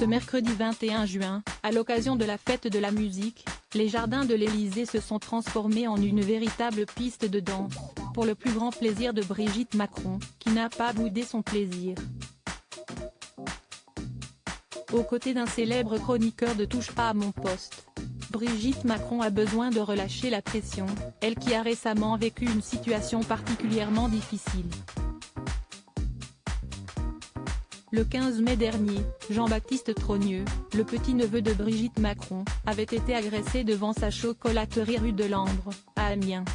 Ce mercredi 21 juin, à l'occasion de la fête de la musique, les jardins de l'Élysée se sont transformés en une véritable piste de danse, pour le plus grand plaisir de Brigitte Macron, qui n'a pas boudé son plaisir. Aux côtés d'un célèbre chroniqueur de Touche pas à mon poste, Brigitte Macron a besoin de relâcher la pression, elle qui a récemment vécu une situation particulièrement difficile. Le 15 mai dernier, Jean-Baptiste Trogneux, le petit-neveu de Brigitte Macron, avait été agressé devant sa chocolaterie rue de Lambre, à Amiens.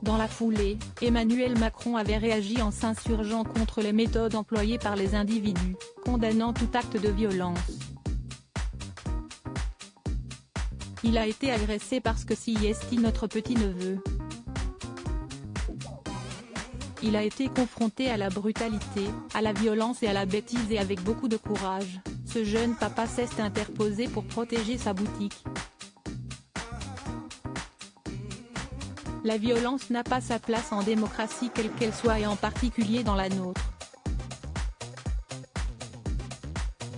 Dans la foulée, Emmanuel Macron avait réagi en s'insurgeant contre les méthodes employées par les individus, condamnant tout acte de violence. Il a été agressé parce que si est notre petit-neveu. Il a été confronté à la brutalité, à la violence et à la bêtise et avec beaucoup de courage, ce jeune papa s'est interposé pour protéger sa boutique. La violence n'a pas sa place en démocratie quelle qu'elle soit et en particulier dans la nôtre.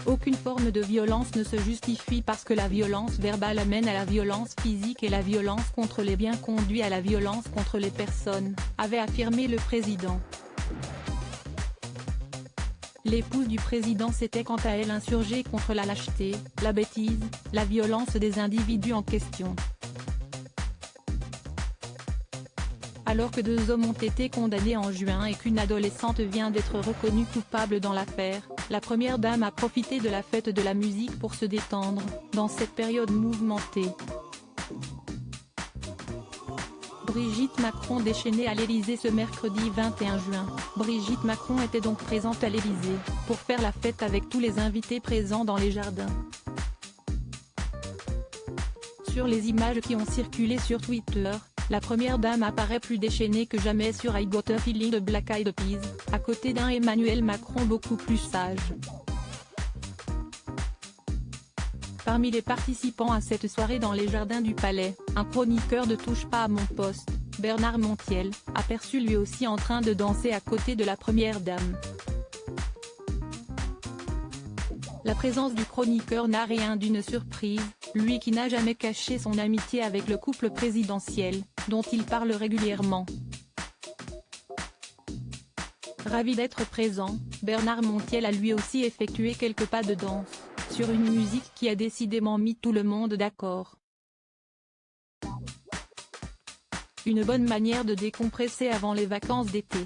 Aucune forme de violence ne se justifie parce que la violence verbale amène à la violence physique et la violence contre les biens conduit à la violence contre les personnes, avait affirmé le président. L'épouse du président s'était quant à elle insurgée contre la lâcheté, la bêtise, la violence des individus en question. Alors que 2 hommes ont été condamnés en juin et qu'une adolescente vient d'être reconnue coupable dans l'affaire, la première dame a profité de la fête de la musique pour se détendre, dans cette période mouvementée. Brigitte Macron déchaînée à l'Élysée ce mercredi 21 juin. Brigitte Macron était donc présente à l'Élysée, pour faire la fête avec tous les invités présents dans les jardins. Sur les images qui ont circulé sur Twitter, la première dame apparaît plus déchaînée que jamais sur I Got a Feeling de Black Eyed Peas, à côté d'un Emmanuel Macron beaucoup plus sage. Parmi les participants à cette soirée dans les jardins du Palais, un chroniqueur de Touche pas à mon poste, Bernard Montiel, aperçu lui aussi en train de danser à côté de la première dame. La présence du chroniqueur n'a rien d'une surprise, lui qui n'a jamais caché son amitié avec le couple présidentiel, dont il parle régulièrement. Ravi d'être présent, Bernard Montiel a lui aussi effectué quelques pas de danse, sur une musique qui a décidément mis tout le monde d'accord. Une bonne manière de décompresser avant les vacances d'été.